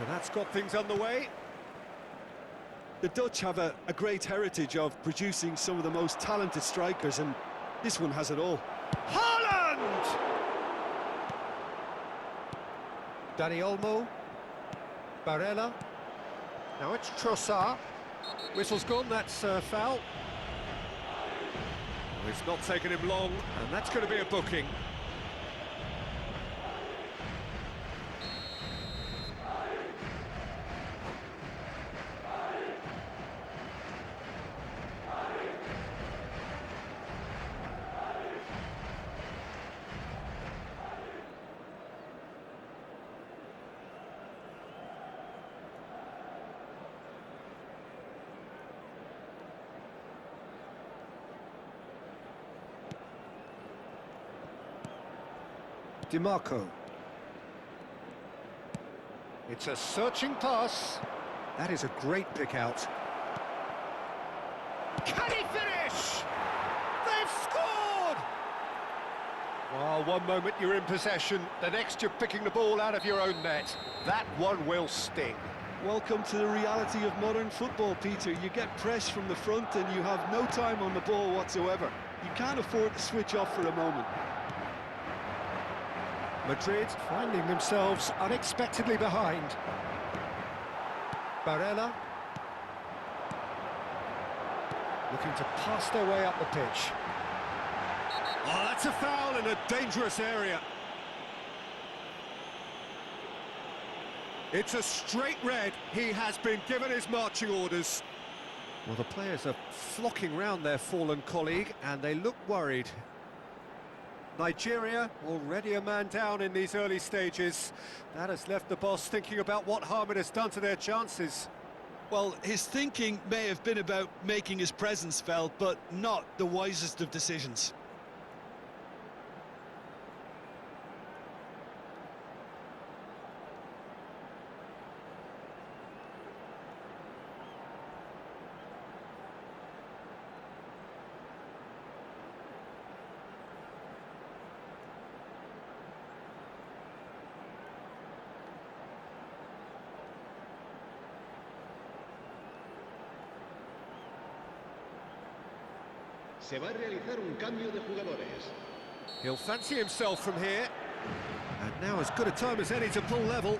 So that's got things underway. The Dutch have a great heritage of producing some of the most talented strikers, and this one has it all. Haaland! Dani Olmo. Barella. Now it's Trossard. Whistle's gone, that's foul. Well, it's not taken him long, and that's going to be a booking. DiMarco. It's a searching pass. That is a great pick out. Can he finish? They've scored! Well, one moment you're in possession, the next you're picking the ball out of your own net. That one will sting. Welcome to the reality of modern football, Peter. You get press from the front and you have no time on the ball whatsoever. You can't afford to switch off for a moment. Madrid finding themselves unexpectedly behind. Barella looking to pass their way up the pitch. Oh, that's a foul in a dangerous area. It's a straight red. He has been given his marching orders. Well, the players are flocking round their fallen colleague and they look worried. Nigeria, already a man down in these early stages. That has left the boss thinking about what harm it has done to their chances. Well, his thinking may have been about making his presence felt, but not the wisest of decisions. Se va a realizar un cambio de jugadores. He'll fancy himself from here. And now as good a time as any to pull level.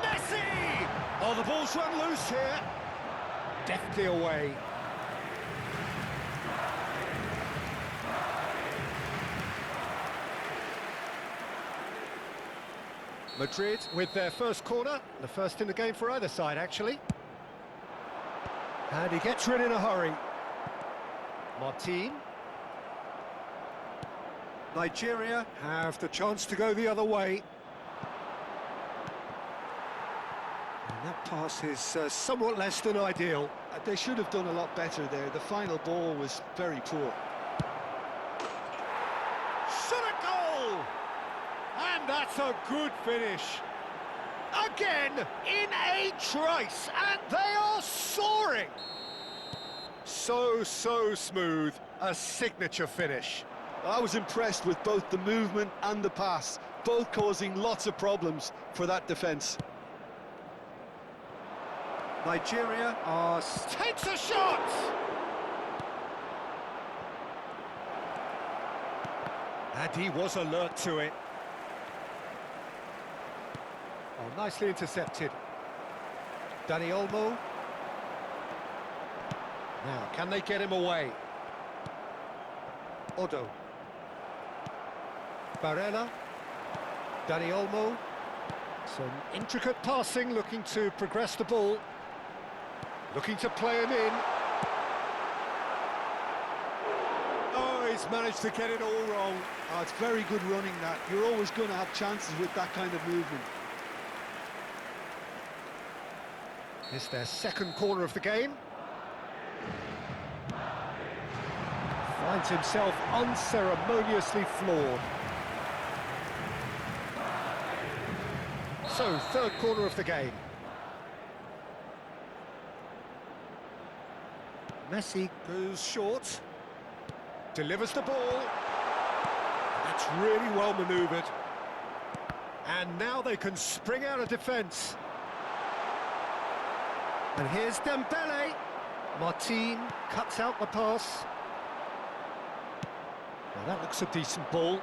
Messi! Oh, the ball's run loose here. Deftly away. Madrid with their first corner, the first in the game for either side, actually. And he gets rid in a hurry. Martin. Nigeria have the chance to go the other way. And that pass is somewhat less than ideal. They should have done a lot better there. The final ball was very poor. Shot a goal! And that's a good finish. Again, in a trice, and they are soaring. So smooth, a signature finish. I was impressed with both the movement and the pass, both causing lots of problems for that defence. Nigeria takes a shot! And he was alert to it. Oh, nicely intercepted. Dani Olmo. Now, can they get him away? Odo. Barella. Dani Olmo. Some intricate passing, looking to progress the ball. Looking to play him in. Oh, he's managed to get it all wrong. Oh, it's very good running, that. You're always going to have chances with that kind of movement. It's their second corner of the game. Finds himself unceremoniously floored. So, third corner of the game. Messi goes short. Delivers the ball. That's really well manoeuvred. And now they can spring out of defence. And here's Dembele. Martin cuts out the pass. Well, that looks a decent ball.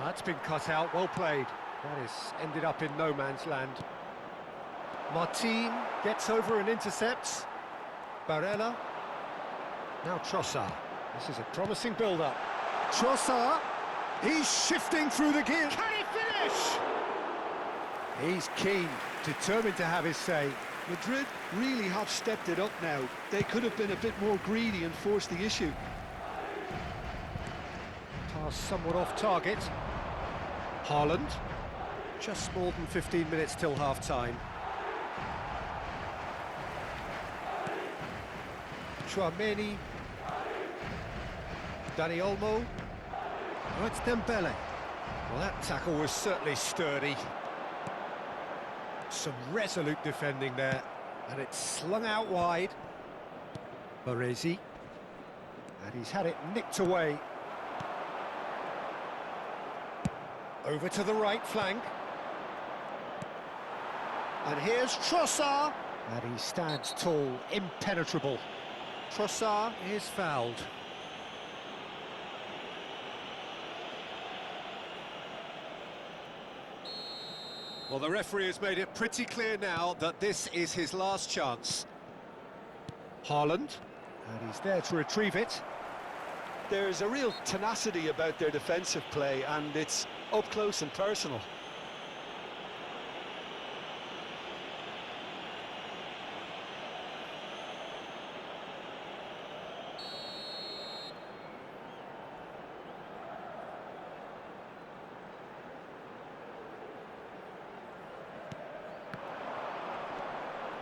That's been cut out, well played. That has ended up in no man's land. Martin gets over and intercepts. Barella. Now Trossard. This is a promising build-up. Trossard. He's shifting through the gear. Can he finish? He's keen, determined to have his say. Madrid really have stepped it up now. They could have been a bit more greedy and forced the issue. Pass somewhat off target. Haaland. Just more than 15 minutes till half-time. Chouameni. Dani Olmo. Oh, it's Dembele. Well, that tackle was certainly sturdy. Some resolute defending there. And it's slung out wide. Baresi. And he's had it nicked away. Over to the right flank. And here's Trossard. And he stands tall, impenetrable. Trossard is fouled. Well, the referee has made it pretty clear now that this is his last chance. Haaland. And he's there to retrieve it. There's a real tenacity about their defensive play, and it's up close and personal.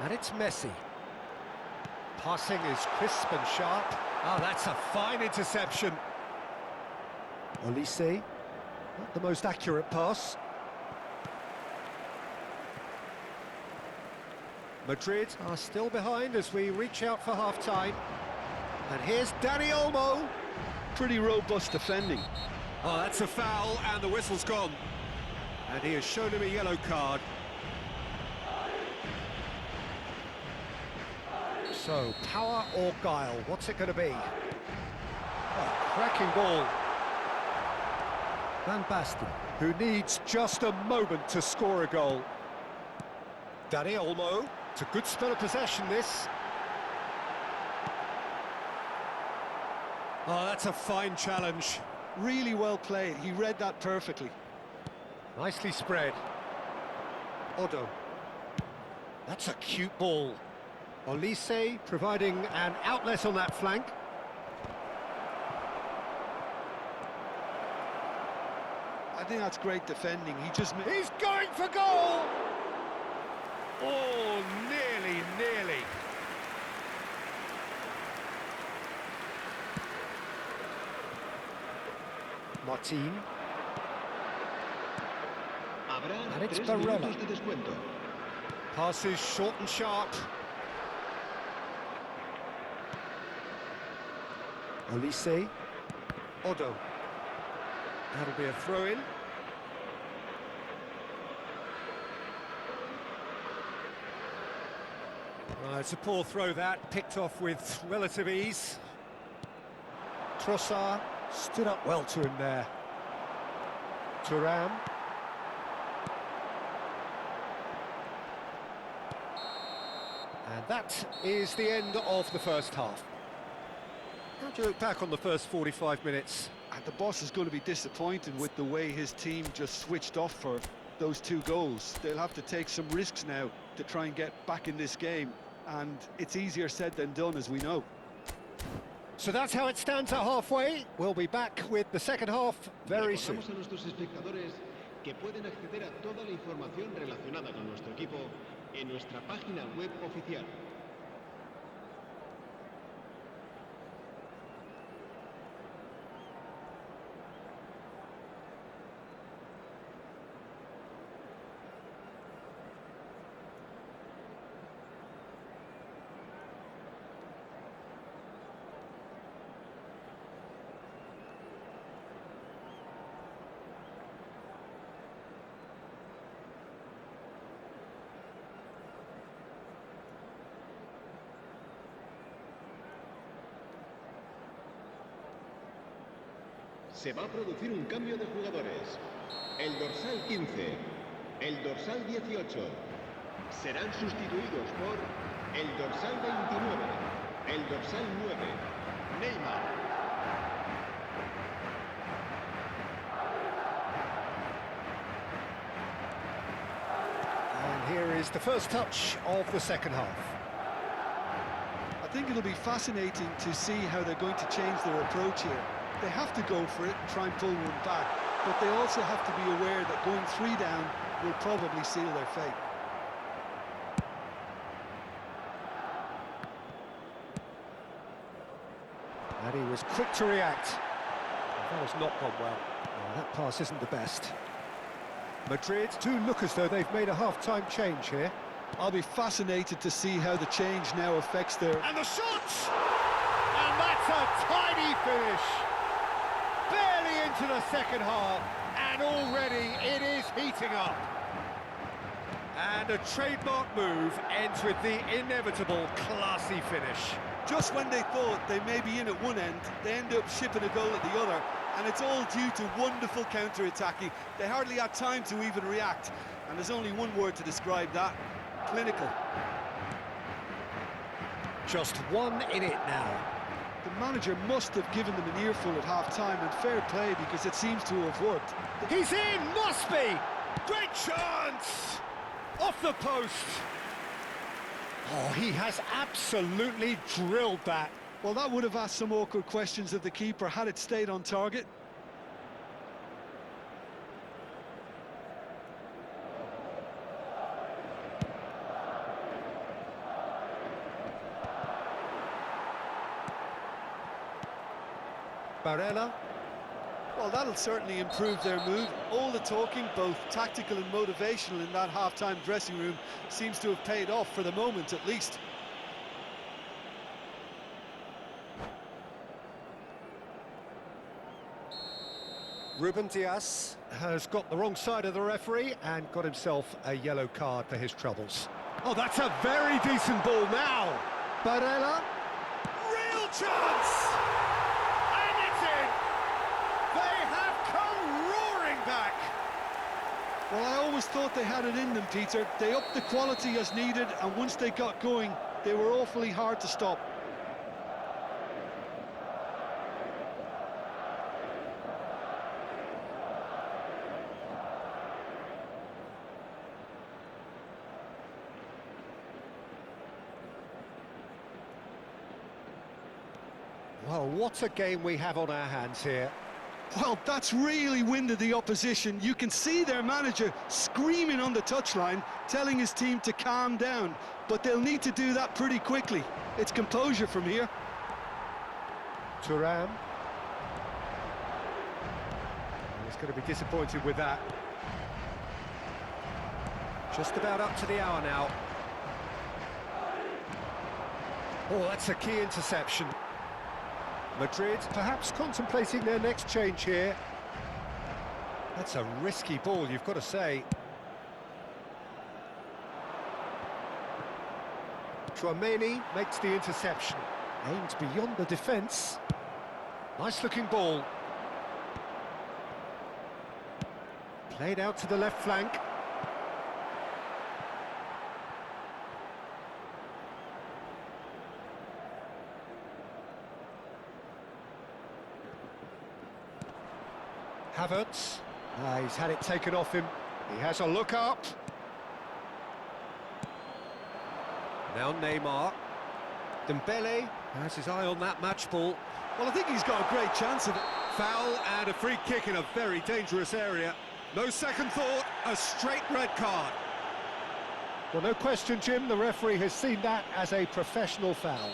And it's Messi. Passing is crisp and sharp. Oh, that's a fine interception. Olise, not the most accurate pass. Madrid are still behind as we reach out for half-time. And here's Dani Olmo. Pretty robust defending. Oh, that's a foul, and the whistle's gone. And he has shown him a yellow card. So, power or guile, what's it going to be? Oh, cracking ball. Van Basten, who needs just a moment to score a goal. Dani Olmo, it's a good spell of possession, this. Oh, that's a fine challenge. Really well played. He read that perfectly. Nicely spread. Odo. That's a cute ball. Olise providing an outlet on that flank. I think that's great defending. He's going for goal! Oh, nearly. Martin. Habrá And it's 3 Barella. minutos de descuento. Passes short and sharp. Olise. Odo. That'll be a throw-in. It's a poor throw that, picked off with relative ease. Trossard stood up well to him there. Thuram. And that is the end of the first half. How do you look back on the first 45 minutes? And the boss is going to be disappointed with the way his team just switched off for those 2 goals. They'll have to take some risks now to try and get back in this game, and it's easier said than done, as we know. So that's how it stands at halfway. We'll be back with the second half very soon. Recordamos a nuestros espectadores que pueden acceder a toda la información relacionada con nuestro equipo en nuestra página web oficial. Se va a producir un cambio de jugadores. El dorsal 15, el dorsal 18 serán sustituidos por el dorsal 29, el dorsal 9, Neymar. And here is the first touch of the second half. I think it'll be fascinating to see how they're going to change their approach here. They have to go for it and try and pull one back, but they also have to be aware that going 3 down will probably seal their fate. And he was quick to react. That has not gone well. Oh, that pass isn't the best. Madrid do look as though they've made a half-time change here. I'll be fascinated to see how the change now affects their... And the shot! And that's a tidy finish. Barely into the second half, and already it is heating up. And a trademark move ends with the inevitable classy finish. Just when they thought they may be in at one end, they end up shipping a goal at the other, and it's all due to wonderful counter-attacking. They hardly had time to even react, and there's only one word to describe that: clinical. Just one in it now. The manager must have given them an earful at half-time, and fair play, because it seems to have worked. He's in, must be! Great chance! Off the post! Oh, he has absolutely drilled that. Well, that would have asked some awkward questions of the keeper had it stayed on target. Barella. Well, that'll certainly improve their mood. All the talking, both tactical and motivational, in that half-time dressing room seems to have paid off for the moment, at least. Ruben Dias has got the wrong side of the referee and got himself a yellow card for his troubles. Oh, that's a very decent ball now. Barella. Real chance! And it's in! They have come roaring back! Well, I always thought they had it in them, Peter. They upped the quality as needed, and once they got going, they were awfully hard to stop. Well, what a game we have on our hands here. Well, that's really winded the opposition. You can see their manager screaming on the touchline, telling his team to calm down. But they'll need to do that pretty quickly. It's composure from here. Thuram. He's going to be disappointed with that. Just about up to the hour now. Oh, that's a key interception. Madrid perhaps contemplating their next change here. That's a risky ball, you've got to say. Tchouaméni makes the interception. Aimed beyond the defence. Nice looking ball. Played out to the left flank. Havertz. He's had it taken off him. He has a look up. Now Neymar. Dembele has his eye on that match ball. Well, I think he's got a great chance of it. Foul and a free kick in a very dangerous area. No second thought, a straight red card. Well, no question, Jim, the referee has seen that as a professional foul.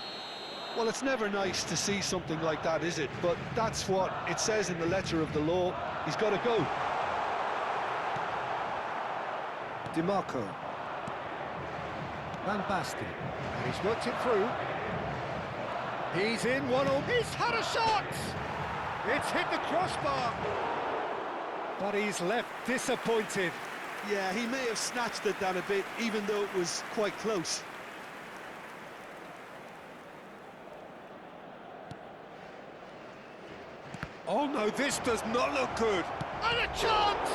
Well, it's never nice to see something like that, is it? But that's what it says in the letter of the law. He's got to go. Di Marco. Van Basten. And he's worked it through. He's in, 1-0. He's had a shot! It's hit the crossbar. But he's left disappointed. Yeah, he may have snatched at that a bit, even though it was quite close. Oh no, this does not look good. And a chance!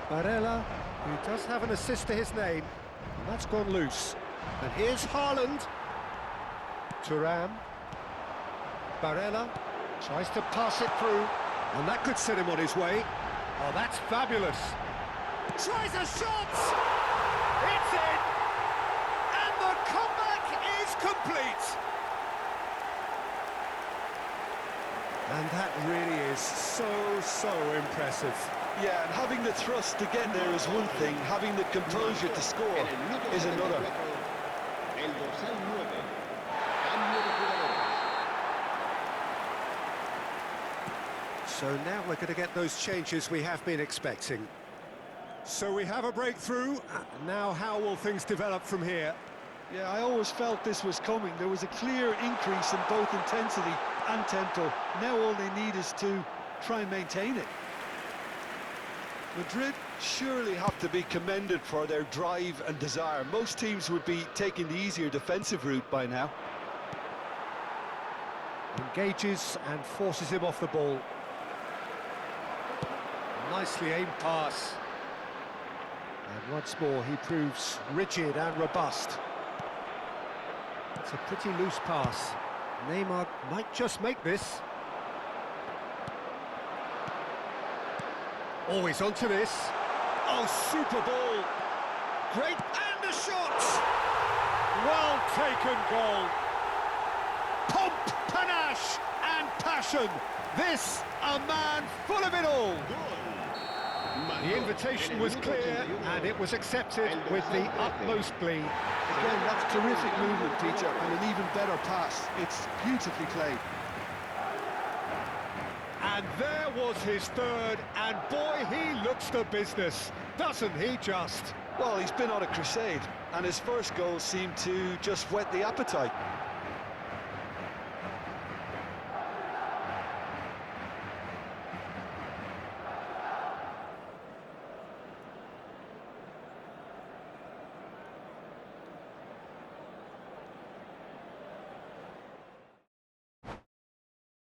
Barella, who does have an assist to his name, and that's gone loose. And here's Haaland. Thuram. Barella tries to pass it through, and that could set him on his way. Oh, that's fabulous. Tries a shot! It's in! And the comeback is complete! And that really is so impressive. Yeah, and having the thrust to get there is one thing, having the composure to score En el minuto is another. 74, el dorsal 9. Cambio de jugadores. So now we're going to get those changes we have been expecting. So we have a breakthrough. Now how will things develop from here? Yeah, I always felt this was coming. There was a clear increase in both intensity and tempo. Now all they need is to try and maintain it. Madrid surely have to be commended for their drive and desire. Most teams would be taking the easier defensive route by now. Engages and forces him off the ball. Nicely aimed pass. And once more he proves rigid and robust. It's a pretty loose pass. Neymar might just make this. Always onto this. Oh, super ball. Great, and a shot! Well taken goal. Pomp, panache, and passion. This, a man full of it all. The invitation was clear, and it was accepted with the utmost glee. Again, that's terrific movement, Peter, and an even better pass. It's beautifully played. And there was his third, and boy, he looks the business, doesn't he just? Well, he's been on a crusade, and his first goal seemed to just whet the appetite.